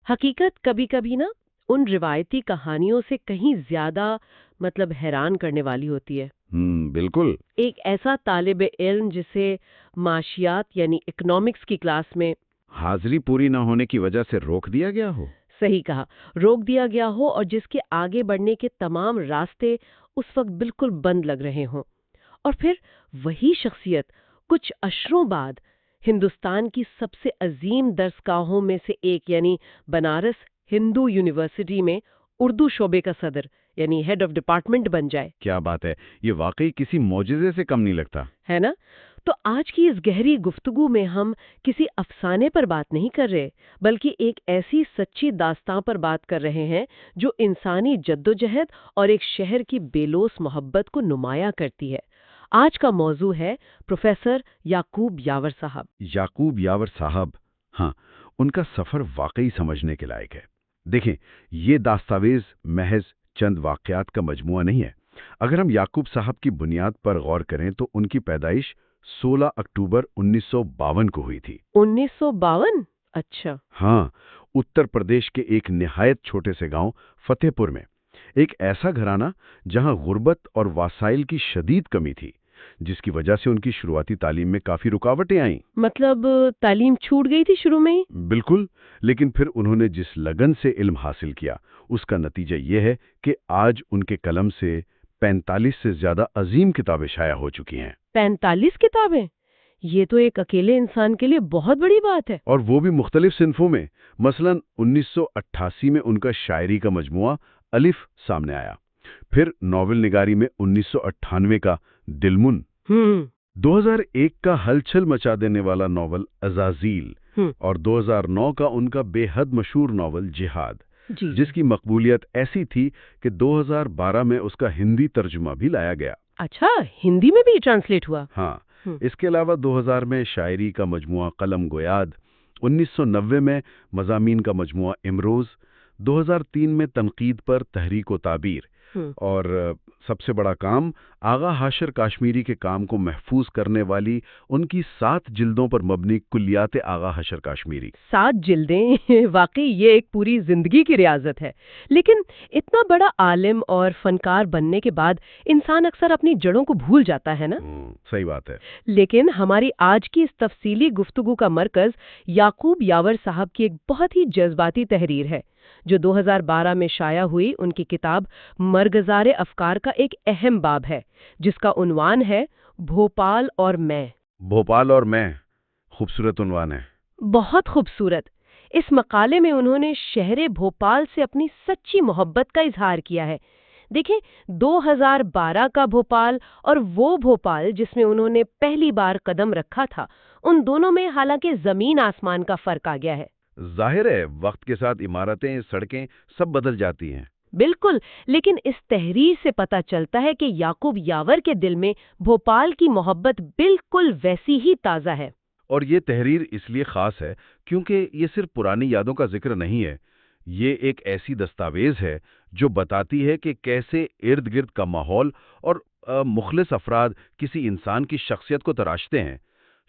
हकीकत कभी कभी ना उन रिवायती कहानियों से कहीं ज्यादा हैरान करने वाली होती है। बिल्कुल। एक ऐसा तालिब इल्म जिसे माशियात यानी इकोनॉमिक्स की क्लास में हाजिरी पूरी न होने की वजह से रोक दिया गया हो। सही कहा रोक दिया गया हो और जिसके आगे बढ़ने के तमाम रास्ते उस वक्त बिल्कुल बंद लग रहे हों, और फिर वही शख्सियत कुछ अशरों बाद हिंदुस्तान की सबसे अजीम दरसगाहों में से एक यानी बनारस हिंदू यूनिवर्सिटी में उर्दू शोबे का सदर यानी हेड ऑफ डिपार्टमेंट बन जाए। क्या बात है, ये वाकई किसी मौजिज़े से कम नहीं लगता। है ना? तो आज की इस गहरी गुफ्तगू में हम किसी अफसाने पर बात नहीं कर रहे, बल्कि एक ऐसी सच्ची दास्तां पर बात कर रहे हैं जो इंसानी जद्दोजहद और एक शहर की बेलोस मोहब्बत को नुमाया करती है। आज का मौजू है प्रोफेसर याकूब यावर साहब। याकूब यावर साहब, हाँ, उनका सफ़र वाकई समझने के लायक है। देखें, ये दास्तावेज महज चंद वाक़यात का मजमुआ नहीं है। अगर हम याकूब साहब की बुनियाद पर गौर करें तो उनकी पैदाइश 16 अक्टूबर 1952 को हुई थी। 1952? अच्छा। हाँ, उत्तर प्रदेश के एक निहायत छोटे से गांव फतेहपुर में। एक ऐसा घराना जहां गुर्बत और वसाइल की शदीद कमी थी, जिसकी वजह से उनकी शुरुआती तालीम में काफ़ी रुकावटें आईं। तालीम छूट गई थी शुरू में ही? बिल्कुल, लेकिन फिर उन्होंने जिस लगन से इल्म हासिल किया, उसका नतीजा ये है कि आज उनके कलम से 45 से ज़्यादा अजीम किताबें शाया हो चुकी हैं। 45 किताबें? ये तो एक अकेले इंसान के लिए बहुत बड़ी बात है। और वो भी मुख्तलिफ सिन्फों में। मसलन 1988 में उनका शायरी का मजमुआ अलिफ सामने आया। फिर नॉवेल निगारी में 1998 का दिलमुन, 2001 का हलचल मचा देने वाला नॉवल अज़ाज़ील, और 2009 का उनका बेहद मशहूर नॉवल जिहाद, जिसकी मकबूलियत ऐसी थी कि 2012 में उसका हिंदी तर्जुमा भी लाया गया। अच्छा, हिंदी में भी ट्रांसलेट हुआ? हाँ, इसके अलावा 2000 में शायरी का मजमुआ कलम गोयाद, 1990 में मज़ामीन का मजमुआ इमरोज़, 2003 में तनकीद पर तहरीक व ताबीर, और सबसे बड़ा काम आगा हाशर काश्मीरी के काम को महफूज करने वाली उनकी 7 जिल्दों पर मबनी कुल्लियात आगा हाशर काश्मीरी। 7 जिल्दें वाकई ये एक पूरी जिंदगी की रियाजत है। लेकिन इतना बड़ा आलिम और फनकार बनने के बाद इंसान अक्सर अपनी जड़ों को भूल जाता है ना? सही बात है। लेकिन हमारी आज की इस तफसीली गुफ्तगू का मरकज याकूब यावर साहब की एक बहुत ही जज्बाती तहरीर है, जो 2012 में शाया हुई उनकी किताब मरगज़ारे अफकार का एक अहम बाब है, जिसका उन्वान है भोपाल और मैं। भोपाल और मैं, खूबसूरत उन्वान है। बहुत खूबसूरत। इस मकाले में उन्होंने शहर भोपाल से अपनी सच्ची मोहब्बत का इजहार किया है। देखें, 2012 का भोपाल और वो भोपाल जिसमें उन्होंने पहली बार कदम रखा था, उन दोनों में हालांकि जमीन आसमान का फर्क आ गया है। जाहिर है, वक्त के साथ इमारतें, सड़कें सब बदल जाती हैं। बिल्कुल, लेकिन इस तहरीर से पता चलता है कि याकूब यावर के दिल में भोपाल की मोहब्बत बिल्कुल वैसी ही ताज़ा है। और ये तहरीर इसलिए खास है क्योंकि ये सिर्फ पुरानी यादों का जिक्र नहीं है। ये एक ऐसी दस्तावेज है जो बताती है कि कैसे इर्द गिर्द का माहौल और मुखलिस अफराद किसी इंसान की शख्सियत को तराशते हैं।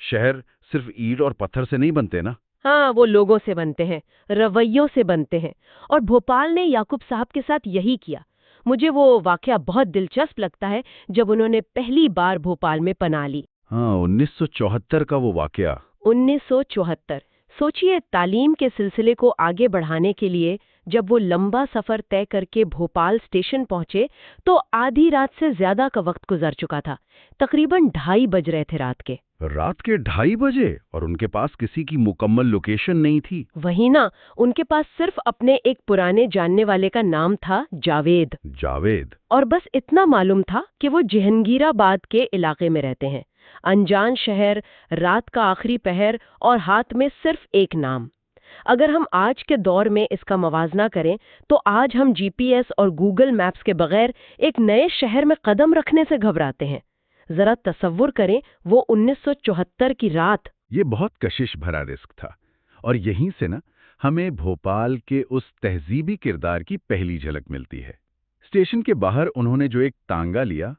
शहर सिर्फ ईंट और पत्थर से नहीं बनते ना। हाँ, वो लोगों से बनते हैं, रवैयों से बनते हैं, और भोपाल ने याकूब साहब के साथ यही किया। मुझे वो वाकया बहुत दिलचस्प लगता है जब उन्होंने पहली बार भोपाल में पनाह ली। हाँ, 1974 का वो वाकया। 1974। सोचिए, तालीम के सिलसिले को आगे बढ़ाने के लिए जब वो लंबा सफर तय करके भोपाल स्टेशन पहुंचे तो आधी रात से ज्यादा का वक्त गुजर चुका था। तकरीबन 2:30 बज रहे थे रात के। रात के 2:30 बजे, और उनके पास किसी की मुकम्मल लोकेशन नहीं थी। वही ना, उनके पास सिर्फ अपने एक पुराने जानने वाले का नाम था, जावेद। जावेद। और बस इतना मालूम था कि वो जहांगीराबाद के इलाके में रहते हैं। अनजान शहर, रात का आखिरी पहर, और हाथ में सिर्फ एक नाम। अगर हम आज के दौर में इसका मवाजना करें तो आज हम जीपीएस और गूगल मैप्स के बगैर एक नए शहर में कदम रखने से घबराते हैं। जरा तसव्वुर करें वो 1974 की रात। ये बहुत कशिश भरा रिस्क था, और यहीं से ना हमें भोपाल के उस तहजीबी किरदार की पहली झलक मिलती है। स्टेशन के बाहर उन्होंने जो एक तांगा लिया,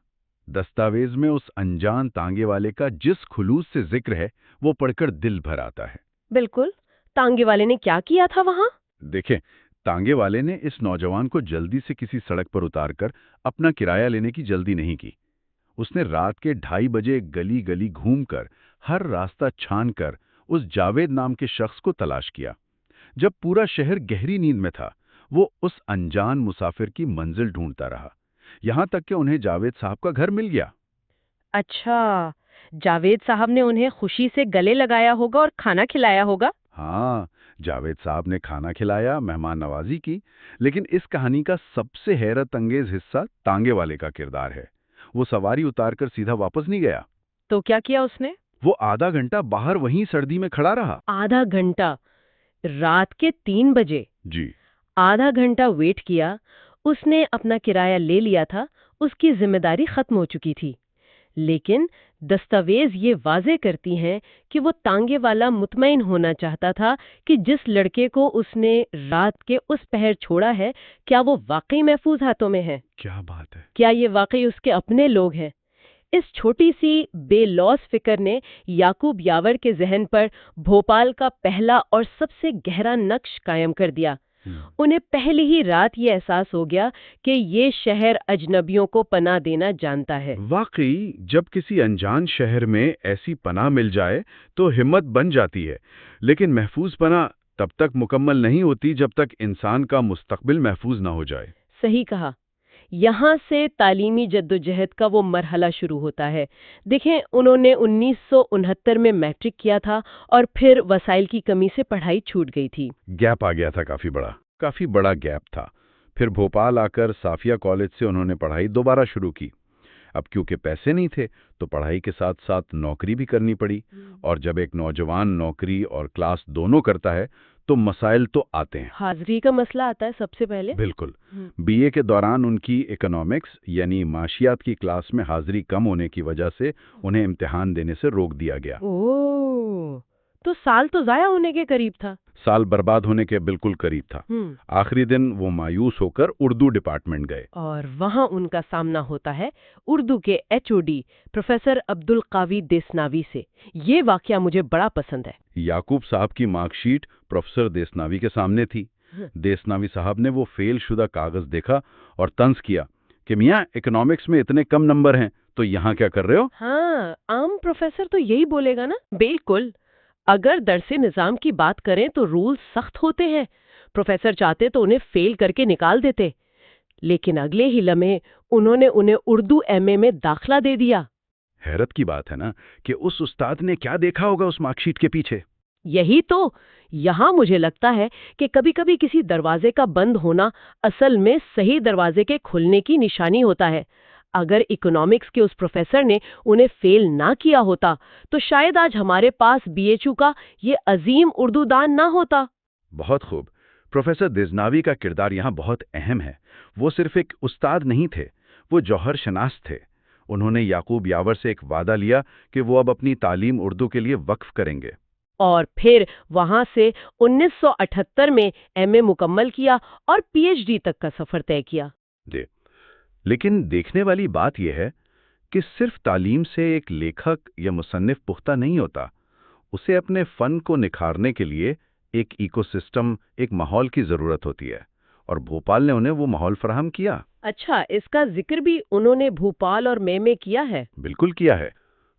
दस्तावेज में उस अनजान तांगे वाले का जिस खुलूस से जिक्र है, वो पढ़कर दिल भर आता है। बिल्कुल, तांगे वाले ने क्या किया था वहां? देखें, तांगे वाले ने इस नौजवान को जल्दी से किसी सड़क पर उतार कर अपना किराया लेने की जल्दी नहीं की। उसने रात के 2:30 बजे गली गली घूमकर, हर रास्ता छान कर उस जावेद नाम के शख्स को तलाश किया। जब पूरा शहर गहरी नींद में था, वो उस अनजान मुसाफिर की मंजिल ढूंढता रहा, यहां तक कि उन्हें जावेद साहब का घर मिल गया। अच्छा, जावेद साहब ने उन्हें खुशी से गले लगाया होगा और खाना खिलाया होगा। हाँ, जावेद साहब ने खाना खिलाया, मेहमान नवाजी की, लेकिन इस कहानी का सबसे हैरत अंगेज हिस्सा तांगे वाले का किरदार है। वो सवारी उतारकर सीधा वापस नहीं गया। तो क्या किया उसने? वो आधा घंटा बाहर वहीं सर्दी में खड़ा रहा। आधा घंटा? रात के 3 बजे? जी। आधा घंटा वेट किया। उसने अपना किराया ले लिया था, उसकी जिम्मेदारी खत्म हो चुकी थी। लेकिन दस्तावेज ये वाजे करती हैं कि वो तांगे वाला मुतमईन होना चाहता था कि जिस लड़के को उसने रात के उस पहर छोड़ा है, क्या वो वाकई महफूज हाथों में है? क्या बात है! क्या ये वाकई उसके अपने लोग हैं? इस छोटी सी बेलौस फिक्र ने याकूब यावर के जहन पर भोपाल का पहला और सबसे गहरा नक्श कायम कर दिया। उन्हें पहली ही रात ये एहसास हो गया कि ये शहर अजनबियों को पनाह देना जानता है। वाकई, जब किसी अनजान शहर में ऐसी पनाह मिल जाए तो हिम्मत बन जाती है। लेकिन महफूज पनाह तब तक मुकम्मल नहीं होती जब तक इंसान का मुस्तकबिल महफूज ना हो जाए। सही कहा। यहाँ से तालीमी जद्दोजहद का वो मरहला शुरू होता है। देखें, उन्होंने 1969 में मैट्रिक किया था और फिर वसाइल की कमी से पढ़ाई छूट गई थी। गैप आ गया था, काफी बड़ा गैप था। फिर भोपाल आकर साफिया कॉलेज से उन्होंने पढ़ाई दोबारा शुरू की। अब क्योंकि पैसे नहीं थे तो पढ़ाई के साथ साथ नौकरी भी करनी पड़ी। और जब एक नौजवान नौकरी और क्लास दोनों करता है तो मसाइल तो आते हैं। हाजिरी का मसला आता है सबसे पहले। बिल्कुल। बीए के दौरान उनकी इकोनॉमिक्स यानी माशियात की क्लास में हाजिरी कम होने की वजह से उन्हें इम्तिहान देने से रोक दिया गया। ओह, तो साल तो जाया होने के करीब था। साल बर्बाद होने के बिल्कुल करीब था। आखिरी दिन वो मायूस होकर उर्दू डिपार्टमेंट गए और वहां उनका सामना होता है उर्दू के एचओडी प्रोफेसर अब्दुल कावी देसनावी से। ये वाकया मुझे बड़ा पसंद है। याकूब साहब की मार्कशीट प्रोफेसर देसनावी के सामने थी। देसनावी साहब ने वो फेल शुदा कागज देखा और तंज किया कि मियाँ, इकोनॉमिक्स में इतने कम नंबर हैं तो यहाँ क्या कर रहे हो? हाँ, आम प्रोफेसर तो यही बोलेगा ना। बिल्कुल। अगर दरसे निजाम की बात करें तो रूल सख्त होते हैं। प्रोफेसर चाहते तो उन्हें फेल करके निकाल देते, लेकिन अगले ही लम्हे उन्होंने उन्हें उर्दू एमए में दाखिला दे दिया। हैरत की बात है ना कि उस उस्ताद ने क्या देखा होगा उस मार्कशीट के पीछे। यही तो। यहाँ मुझे लगता है कि कभी-कभी किसी दरवाजे का बंद होना असल में सही दरवाजे के खुलने की निशानी होता है। अगर इकोनॉमिक्स के उस प्रोफेसर ने उन्हें फेल ना किया होता तो शायद आज हमारे पास बीएचयू का ये अजीम उर्दू दान ना होता। बहुत खूब। प्रोफेसर देसनावी का किरदार यहाँ बहुत अहम है। वो सिर्फ एक उस्ताद नहीं थे, वो जौहर शनास थे। उन्होंने याकूब यावर से एक वादा लिया कि वो अब अपनी तालीम उर्दू के लिए वक्फ करेंगे। और फिर वहां से 1978 में एमए मुकम्मल किया और पीएचडी तक का सफर तय किया। जी। लेकिन देखने वाली बात यह है कि सिर्फ तालीम से एक लेखक या मुसन्निफ पुख्ता नहीं होता। उसे अपने फन को निखारने के लिए एक इकोसिस्टम, एक माहौल की जरूरत होती है, और भोपाल ने उन्हें वो माहौल फराहम किया। अच्छा, इसका जिक्र भी उन्होंने भोपाल और में किया है? बिल्कुल किया है।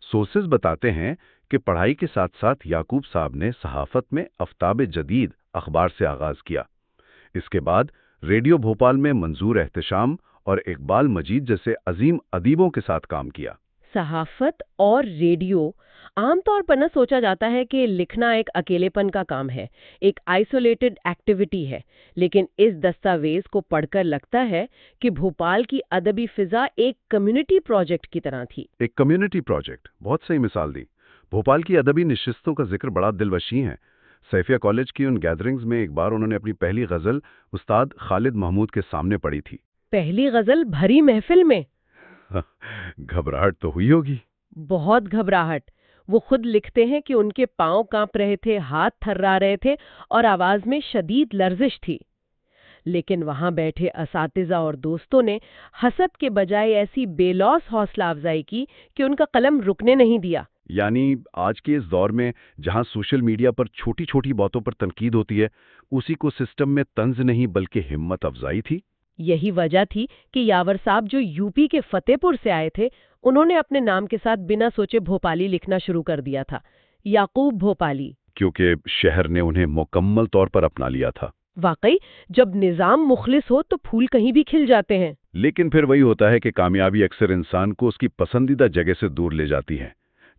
सोर्सेज बताते हैं कि पढ़ाई के साथ साथ याकूब साहब ने सहाफत में आफ्ताब जदीद अखबार से आगाज किया। इसके बाद रेडियो भोपाल में मंजूर एहतशाम और इकबाल मजीद जैसे अजीम अदीबों के साथ काम किया। सहाफत और रेडियो, आमतौर पर न सोचा जाता है कि लिखना एक अकेलेपन का काम है, एक आइसोलेटेड एक्टिविटी है, लेकिन इस दस्तावेज को पढ़कर लगता है कि भोपाल की अदबी फिजा एक कम्युनिटी प्रोजेक्ट की तरह थी। एक कम्युनिटी प्रोजेक्ट, बहुत सही मिसाल दी। भोपाल की अदबी निशिस्तों का जिक्र बड़ा दिलवशी है। सैफिया कॉलेज की उन गैदरिंग्स में एक बार उन्होंने अपनी पहली गजल उस्ताद खालिद महमूद के सामने पढ़ी थी। पहली गजल भरी महफिल में? घबराहट तो हुई होगी। बहुत घबराहट। वो खुद लिखते हैं कि उनके पांव कांप रहे थे, हाथ थर्रा रहे थे और आवाज में शदीद लर्जिश थी। लेकिन वहां बैठे असातिज़ा और दोस्तों ने हसद के बजाय ऐसी बेलौस हौसला अफजाई की कि उनका कलम रुकने नहीं दिया। یعنی آج کے اس دور میں جہاں سوشل میڈیا پر چھوٹی چھوٹی باتوں پر تنقید ہوتی ہے، اسی کو سسٹم میں طنز نہیں بلکہ ہمت افزائی تھی۔ یہی وجہ تھی کہ یاور صاحب جو یو پی کے فتح پور سے آئے تھے، انہوں نے اپنے نام کے ساتھ بنا سوچے بھوپالی لکھنا شروع کر دیا تھا، یعقوب بھوپالی۔ کیونکہ شہر نے انہیں مکمل طور پر اپنا لیا تھا۔ واقعی جب نظام مخلص ہو تو پھول کہیں بھی کھل جاتے ہیں۔ لیکن پھر وہی ہوتا ہے کہ کامیابی اکثر انسان کو اس کی پسندیدہ جگہ سے دور لے جاتی ہے۔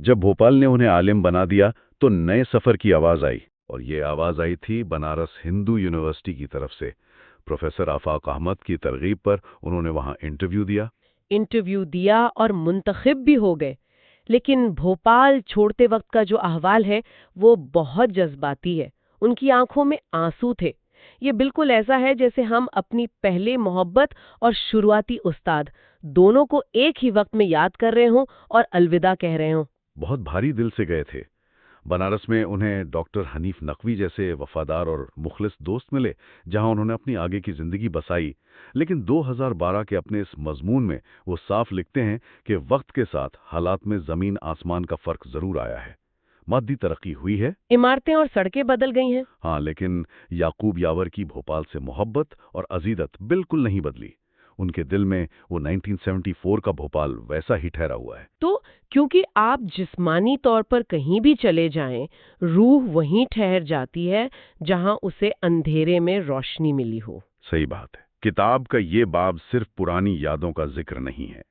جب بھوپال نے انہیں عالم بنا دیا تو نئے سفر کی آواز آئی، اور یہ آواز آئی تھی بنارس ہندو یونیورسٹی کی طرف سے۔ پروفیسر آفاق احمد کی ترغیب پر انہوں نے وہاں انٹرویو دیا اور منتخب بھی ہو گئے۔ لیکن بھوپال چھوڑتے وقت کا جو احوال ہے وہ بہت جذباتی ہے۔ ان کی آنکھوں میں آنسو تھے۔ یہ بالکل ایسا ہے جیسے ہم اپنی پہلے محبت اور شروعاتی استاد دونوں کو ایک ہی وقت میں یاد کر رہے ہوں اور الوداع کہہ رہے ہوں۔ بہت بھاری دل سے گئے تھے۔ بنارس میں انہیں ڈاکٹر حنیف نقوی جیسے وفادار اور مخلص دوست ملے، جہاں انہوں نے اپنی آگے کی زندگی بسائی۔ لیکن 2012 کے اپنے اس مضمون میں وہ صاف لکھتے ہیں کہ وقت کے ساتھ حالات میں زمین آسمان کا فرق ضرور آیا ہے۔ مادی ترقی ہوئی ہے، عمارتیں اور سڑکیں بدل گئی ہیں، ہاں، لیکن یعقوب یاور کی بھوپال سے محبت اور عزیزت بالکل نہیں بدلی۔ ان کے دل میں وہ 1974 کا بھوپال ویسا ہی ٹھہرا ہوا ہے۔ تو کیونکہ آپ جسمانی طور پر کہیں بھی چلے جائیں، روح وہیں ٹھہر جاتی ہے جہاں اسے اندھیرے میں روشنی ملی ہو۔ صحیح بات ہے۔ کتاب کا یہ باب صرف پرانی یادوں کا ذکر نہیں ہے،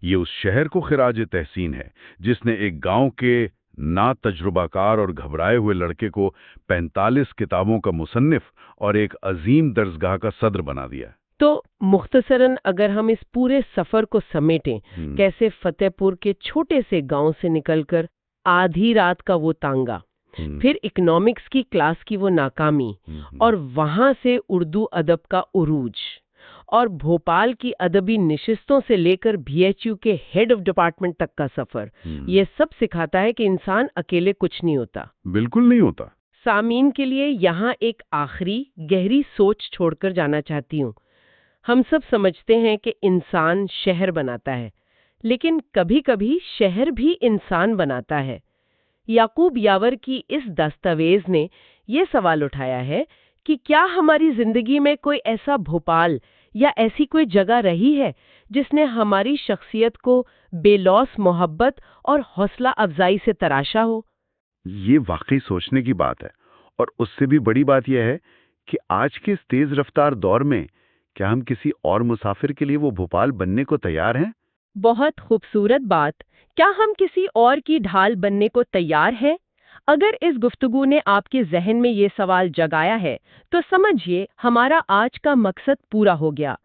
یہ اس شہر کو خراج تحسین ہے جس نے ایک گاؤں کے نا تجربہ کار اور گھبرائے ہوئے لڑکے کو 45 کتابوں کا مصنف اور ایک عظیم درسگاہ کا صدر بنا دیا۔ تو مختصراً اگر ہم اس پورے سفر کو سمیٹیں، کیسے فتح پور کے چھوٹے سے گاؤں سے نکل کر آدھی رات کا وہ تانگا، پھر اکنامکس کی کلاس کی وہ ناکامی، اور وہاں سے اردو ادب کا عروج، اور بھوپال کی ادبی نشستوں سے لے کر BHU کے ہیڈ آف ڈپارٹمنٹ تک کا سفر، یہ سب سکھاتا ہے کہ انسان اکیلے کچھ نہیں ہوتا۔ بالکل نہیں ہوتا۔ سامعین کے لیے یہاں ایک آخری گہری سوچ چھوڑ کر جانا چاہتی ہوں۔ ہم سب سمجھتے ہیں کہ انسان شہر بناتا ہے، لیکن کبھی کبھی شہر بھی انسان بناتا ہے۔ یعقوب یاور کی اس دستاویز نے یہ سوال اٹھایا ہے کہ کیا ہماری زندگی میں کوئی ایسا بھوپال یا ایسی کوئی جگہ رہی ہے جس نے ہماری شخصیت کو بے لوث محبت اور حوصلہ افزائی سے تراشا ہو؟ یہ واقعی سوچنے کی بات ہے، اور اس سے بھی بڑی بات یہ ہے کہ آج کے اس تیز رفتار دور میں کیا ہم کسی اور مسافر کے لیے وہ بھوپال بننے کو تیار ہیں؟ بہت خوبصورت بات۔ کیا ہم کسی اور کی ڈھال بننے کو تیار ہیں؟ اگر اس گفتگو نے آپ کے ذہن میں یہ سوال جگایا ہے تو سمجھیے ہمارا آج کا مقصد پورا ہو گیا۔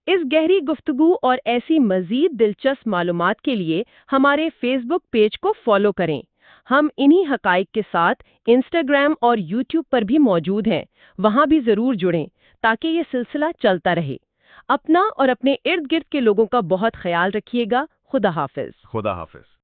اس گہری گفتگو اور ایسی مزید دلچسپ معلومات کے لیے ہمارے فیس بک پیج کو فالو کریں۔ ہم انہی حقائق کے ساتھ انسٹاگرام اور یوٹیوب پر بھی موجود ہیں، وہاں بھی ضرور جڑیں تاکہ یہ سلسلہ چلتا رہے۔ اپنا اور اپنے ارد گرد کے لوگوں کا بہت خیال رکھیے گا۔ خدا حافظ۔ خدا حافظ۔